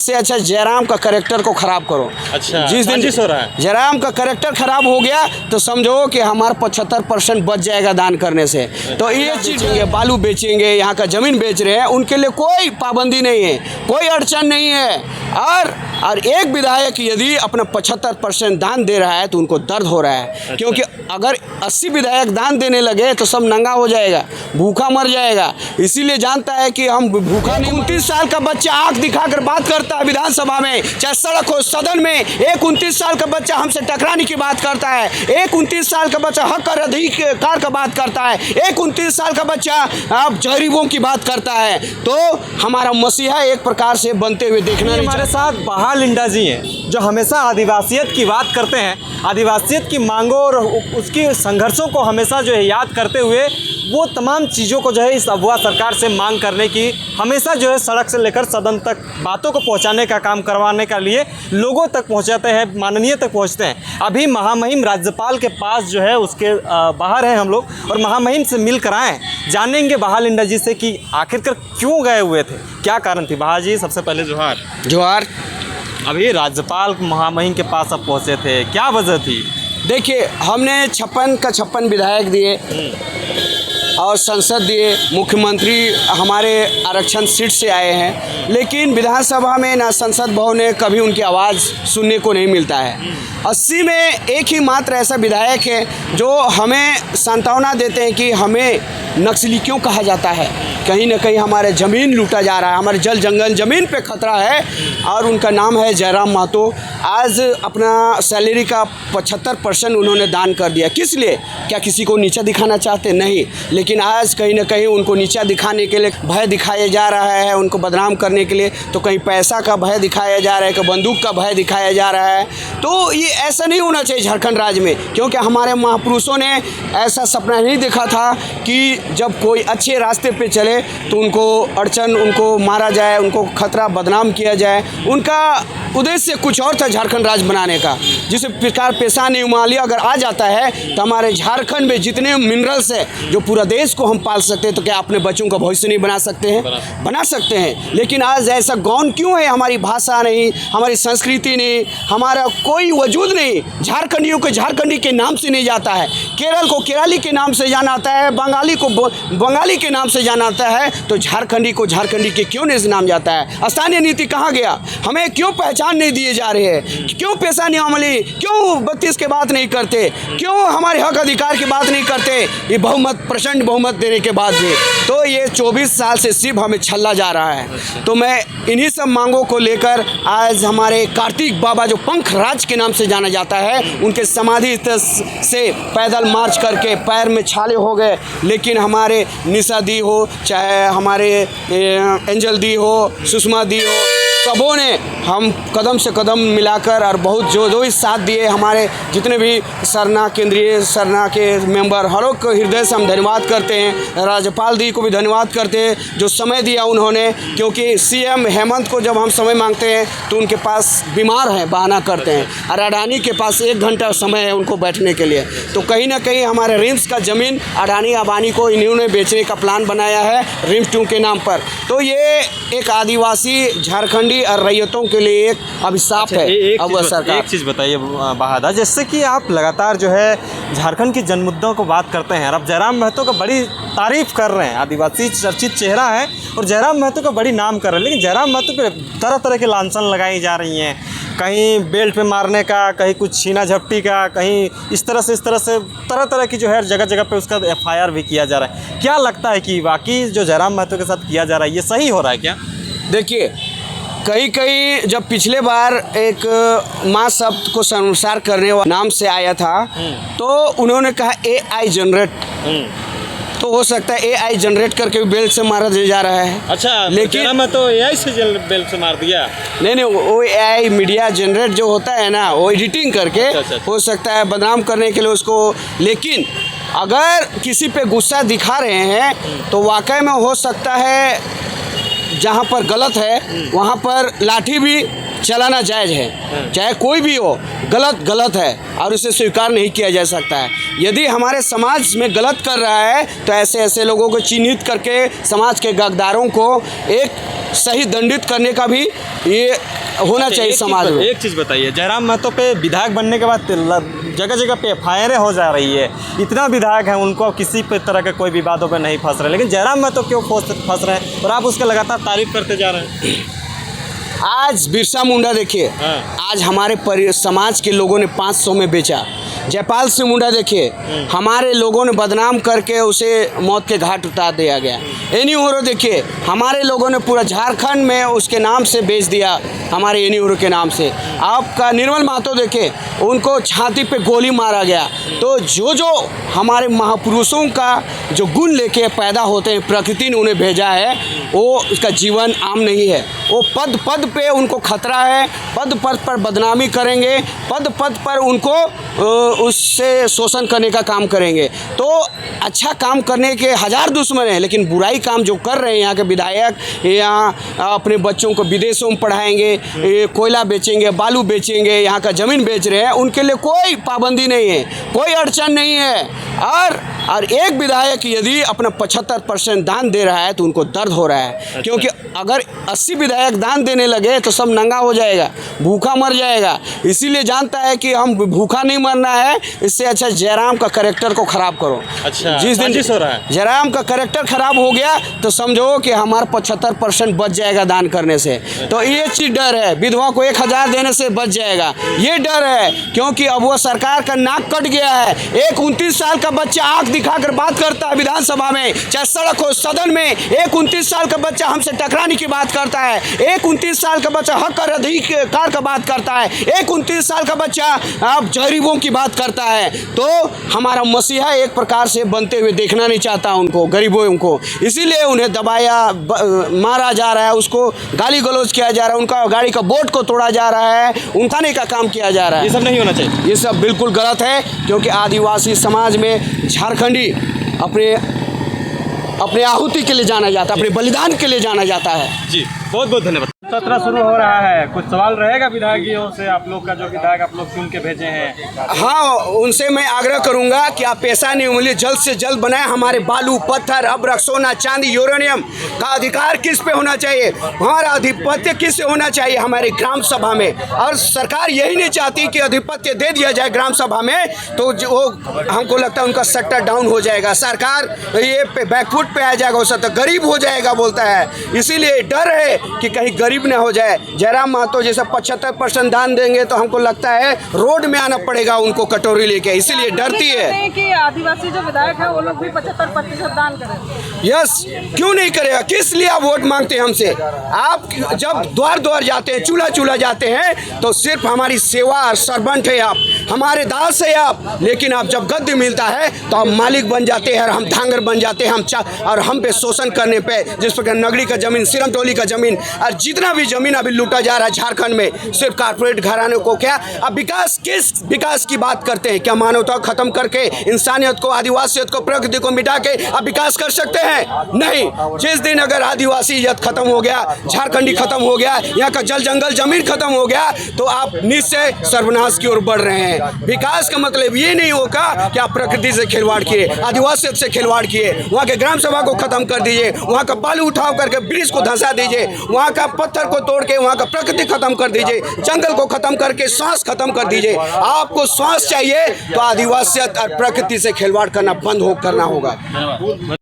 से अच्छा जयराम का कैरेक्टर को खराब करो। अच्छा, जिस दिन साजिश हो रहा है। जयराम का कैरेक्टर खराब हो गया तो समझो कि हमारा 75% बच जाएगा दान करने से। तो ये चीज बालू बेचेंगे, यहाँ का जमीन बेच रहे हैं, उनके लिए कोई पाबंदी नहीं है, कोई अड़चन नहीं है। और एक विधायक यदि अपना 75% दान दे रहा है तो उनको दर्द हो रहा है, क्योंकि अगर 80 विधायक दान देने लगे तो सब नंगा हो जाएगा, भूखा मर जाएगा। इसीलिए जानता है कि हम भूखा नहीं। 29 साल का बच्चा आंख दिखाकर बात करता है विधानसभा में, चाहे सड़क हो, सदन में। एक 29 साल का बच्चा हमसे टकराने की बात करता है। एक 29 साल का बच्चा हक और अधिकार का बात करता है। एक 29 साल का बच्चा आप गरीबों की बात करता है। तो हमारा मसीहा एक प्रकार से बनते हुए देखना। हमारे साथ बहाल लिंडा जी हैं जो हमेशा आदिवासियत की बात करते हैं, आदिवासियत की मांगों और उसकी संघर्षों को हमेशा जो है याद करते हुए वो तमाम चीज़ों को जो है इस अगवा सरकार से मांग करने की हमेशा जो है सड़क से लेकर सदन तक बातों को पहुंचाने का काम करवाने के लिए लोगों तक पहुंचाते हैं, माननीय तक पहुंचते हैं। अभी महामहिम राज्यपाल के पास जो है उसके बाहर हैं हम लोग और महामहिम से मिल कर आए, जानेंगे बहाल लिंडा जी से कि आखिरकार क्यों गए हुए थे, क्या कारण थी। बहाल जी सबसे पहले जोहार। जोहार। अभी राज्यपाल महामहिम के पास अब पहुँचे थे, क्या वजह थी। देखिए, हमने 56 का 56 विधायक दिए और संसद दिए, मुख्यमंत्री हमारे आरक्षण सीट से आए हैं, लेकिन विधानसभा में ना संसद भवन में कभी उनकी आवाज़ सुनने को नहीं मिलता है। 80 में एक ही मात्र ऐसा विधायक है जो हमें सांत्वना देते हैं कि हमें नक्सली क्यों कहा जाता है। कहीं ना कहीं हमारे ज़मीन लूटा जा रहा है, हमारे जल जंगल ज़मीन पे खतरा है, और उनका नाम है जयराम महतो। आज अपना सैलरी का 75% उन्होंने दान कर दिया। किस लिए? क्या किसी को नीचा दिखाना चाहते? नहीं, लेकिन आज कहीं ना कहीं उनको नीचा दिखाने के लिए भय दिखाया जा रहा है, उनको बदनाम करने के लिए। तो कहीं पैसा का भय दिखाया जा रहा है, कहीं बंदूक का भय दिखाया जा रहा है। तो ये ऐसा नहीं होना चाहिए झारखंड राज्य में, क्योंकि हमारे महापुरुषों ने ऐसा सपना नहीं देखा था कि जब कोई अच्छे रास्ते पे चले तो उनको अड़चन, उनको मारा जाए, उनको खतरा, बदनाम किया जाए। उनका उद्देश्य कुछ और था झारखंड राज्य बनाने का। जिस प्रकार पेशान हिमालय अगर आ जाता है तो हमारे झारखंड में जितने मिनरल्स है जो पूरा देश को हम पाल सकते हैं, तो क्या अपने बच्चों का भविष्य नहीं बना सकते हैं? बना सकते हैं। लेकिन आज ऐसा गौन क्यों है? हमारी भाषा नहीं, हमारी संस्कृति नहीं, हमारा कोई वजूद नहीं। झारखंडियों को झारखंडी के नाम से नहीं जाता है, केरल को केरली के नाम से जाना आता है, बंगाली को बंगाली के नाम से जाना आता है, तो झारखंडी को झारखंडी के क्यों नहीं नाम जाता है? स्थानीय नीति कहाँ गया? हमें क्यों पहचान नहीं दिए जा रहे हैं? क्यों पेशा नियमावली, क्यों 32 के बात नहीं करते? क्यों हमारे हक अधिकार की बात नहीं करते? ये बहुमत, प्रचंड बहुमत देने के बाद भी। तो ये 24 साल से सिर्फ हमें छल्ला जा रहा है। तो मैं इन्हीं सब मांगों को लेकर आज हमारे कार्तिक बाबा, जो पंख राज के नाम से जाना जाता है, उनके समाधि से पैदल मार्च करके पैर में छाले हो गए। लेकिन हमारे निशा दी हो, चाहे हमारे एंजल दी हो, सुषमा दी हो, सबों ने हम कदम से कदम मिलाकर और बहुत जो ही साथ दिए। हमारे जितने भी सरना, केंद्रीय सरना के मेंबर, हर एक को हृदय से हम धन्यवाद करते हैं। राज्यपाल दी को भी धन्यवाद करते हैं जो समय दिया उन्होंने, क्योंकि सीएम हेमंत को जब हम समय मांगते हैं तो उनके पास बीमार हैं, बहाना करते हैं, और अडानी के पास 1 घंटा समय है उनको बैठने के लिए। तो कहीं ना कहीं हमारे रिम्स का ज़मीन अडानी अंबानी को इन्होंने बेचने का प्लान बनाया है रिम्स 2 के नाम पर। तो ये एक आदिवासी झारखंडी और रैयतों के लिए एक अभिशाप है। अब सरकार एक चीज़ बताइए बहादुर, जैसे कि आप लगातार जो है झारखंड की जन मुद्दों को बात करते हैं, और अब जयराम महतो का बड़ी तारीफ कर रहे हैं, आदिवासी चर्चित चेहरा है और जयराम महतो का बड़ी नाम कर रहे हैं, लेकिन जयराम महतो पे तरह तरह के लांछन लगाई जा रही हैं, कहीं बेल्ट पे मारने का, कहीं कुछ छीना झपटी का, कहीं इस तरह से तरह तरह की जो है जगह जगह पे उसका FIR भी किया जा रहा है। क्या लगता है कि वाकई जो जयराम महतो के साथ किया जा रहा है ये सही हो रहा है क्या? देखिए, कहीं जब पिछले बार एक माँ शब्द को संसार करने वाले नाम से आया था, तो उन्होंने कहा AI जनरेट, तो हो सकता है AI जनरेट करके बेल्ट से मारा जा रहा है। अच्छा, लेकिन मैं तो AI से बेल्ट से मार दिया। नहीं, वो AI मीडिया जनरेट जो होता है ना, वो एडिटिंग करके अच्छा। हो सकता है बदनाम करने के लिए उसको। लेकिन अगर किसी पे गुस्सा दिखा रहे हैं तो वाकई में हो सकता है जहाँ पर गलत है वहाँ पर लाठी भी चलाना जायज़ है, चाहे कोई भी हो। गलत गलत है और उसे स्वीकार नहीं किया जा सकता है। यदि हमारे समाज में गलत कर रहा है तो ऐसे ऐसे लोगों को चिन्हित करके समाज के गद्दारों को एक सही दंडित करने का भी ये होना चाहिए समाज में। एक चीज़ बताइए, जयराम महतो पे विधायक बनने के बाद जगह जगह पे FIR हो जा रही है। इतना विधायक हैं, उनको किसी पे तरह के कोई विवादों पे नहीं फंस रहे, लेकिन जयराम महतो क्यों फंस रहे हैं और आप उसका लगातार तारीफ करते जा रहे हैं? आज बिरसा मुंडा देखिए, आज हमारे समाज के लोगों ने 500 में बेचा। जयपाल सिंह मुंडा देखिए, हमारे लोगों ने बदनाम करके उसे मौत के घाट उतार दिया गया। एनी होरो देखिए, हमारे लोगों ने पूरा झारखंड में उसके नाम से बेच दिया, हमारे एनी होरो के नाम से। आपका निर्मल महतो देखिए, उनको छाती पे गोली मारा गया। तो जो हमारे महापुरुषों का जो गुण लेके पैदा होते हैं, प्रकृति ने उन्हें भेजा है, वो उसका जीवन आम नहीं है। वो पद पद पे उनको खतरा है, पद पद पर बदनामी करेंगे, पद पद पर उनको उससे शोषण करने का काम करेंगे। तो अच्छा काम करने के हज़ार दुश्मन हैं, लेकिन बुराई काम जो कर रहे हैं यहाँ के विधायक, यहाँ अपने बच्चों को विदेशों में पढ़ाएंगे, कोयला बेचेंगे, बालू बेचेंगे, यहाँ का ज़मीन बेच रहे हैं, उनके लिए कोई पाबंदी नहीं है, कोई अड़चन नहीं है। और एक विधायक यदि अपना 75% दान दे रहा है तो उनको दर्द हो रहा है, क्योंकि अगर 80 विधायक दान देने लगे तो सब नंगा हो जाएगा, भूखा मर जाएगा। इसीलिए जानता है कि हम भूखा नहीं मरना है, इससे अच्छा जयराम का कैरेक्टर को ख़राब करो। अच्छा, जिस दिन हो रहा है जयराम का कैरेक्टर ख़राब हो गया तो समझो कि हमारा 75% बच जाएगा दान करने से। तो ये चीज़ डर है, विधवा को 1000 देने से बच जाएगा, ये डर है। क्योंकि अब वो सरकार का नाक कट गया है। एक 29 साल का बच्चा आँख दिखाकर बात करता है विधानसभा में, चाहे सड़क हो, सदन में। एक 29 साल का बच्चा हमसे टकराने की बात करता है। एक 29 साल का बच्चा हक और अधिकार का बात करता है। एक 29 साल का बच्चा आप गरीबों की बात करता है। तो हमारा मसीहा एक प्रकार से बनते हुए देखना नहीं चाहता उनको, गरीबों को। इसीलिए उन्हें दबाया, मारा जा रहा है, उसको गाली गलौज किया जा रहा है, उनका गाड़ी का बोर्ड को तोड़ा जा रहा है, उनकाने का काम किया जा रहा है। ये सब नहीं होना चाहिए, ये सब बिल्कुल गलत है। क्योंकि आदिवासी समाज में झारखंडी अपने आहुति के लिए जाना जाता है, अपने बलिदान के लिए जाना जाता है। जी बहुत बहुत धन्यवाद। सत्र शुरू हो रहा है, कुछ सवाल रहेगा विधायकों से, आप लोग का जो विधायक आप लोग चुन के भेजे हैं? हाँ, उनसे मैं आग्रह करूंगा कि आप पैसा नहीं उंगली जल्द से जल्द बनाएं। हमारे बालू, पत्थर, अब्रक, सोना, चांदी, यूरेनियम का अधिकार किस पे होना चाहिए, हमारा आधिपत्य किस पे होना चाहिए हमारे ग्राम सभा में। और सरकार यही नहीं चाहती कि आधिपत्य दे दिया जाए ग्राम सभा में, तो वो हमको लगता है उनका शटर डाउन हो जाएगा, सरकार ये बैकफुट पे आ जाएगा, हो सकता गरीब हो जाएगा बोलता है। इसीलिए डर है कि कहीं गरीब न हो जाए। जयराम महतो जैसा 75% दान देंगे तो हमको लगता है रोड में आना पड़ेगा उनको कटोरी लेके, इसीलिए डरती है कि आदिवासी जो विधायक है वो लोग भी 75% दान करें। यस, क्यों नहीं करेगा? किस लिए आप वोट मांगते हैं हमसे? आप जब द्वार द्वार जाते हैं, चूल्हा चूल्हा जाते हैं, तो सिर्फ हमारी सेवा और सर्वेंट है आप, हमारे दास है आप। लेकिन आप जब गद्दी मिलता है तो आप मालिक बन जाते हैं और हम धांगर बन जाते हैं, और हम पे शोषण करने पे, जिस प्रकार नगरी का जमीन, सिरमटोली का जमीन और जितना भी जमीन अभी लूटा जा रहा है झारखंड में, सिर्फ कारपोरेट घराने को। क्या अब विकास, किस विकास की बात करते हैं? क्या मानवता को खत्म करके, इंसानियत को, आदिवासियत को, प्रकृति को मिटा के अब विकास कर सकते हैं? नहीं। जिस दिन अगर आदिवासीयत खत्म हो गया, झारखंडी खत्म हो गया, यहाँ का जल जंगल जमीन खत्म हो गया, तो आप निश्चय सर्वनाश की ओर बढ़ रहे हैं। विकास का मतलब ये नहीं होगा कि आप प्रकृति से खिलवाड़ किए, आदिवासियत से खिलवाड़ किए, वहाँ के ग्राम सभा को खत्म कर दीजिए, वहाँ का बालू उठाव करके ब्रिज को धंसा दीजिए, वहाँ का पत्थर को तोड़ के वहाँ का प्रकृति खत्म कर दीजिए, जंगल को खत्म करके श्वास खत्म कर दीजिए। आपको श्वास चाहिए तो आदिवासियत और प्रकृति से खिलवाड़ करना बंद करना होगा।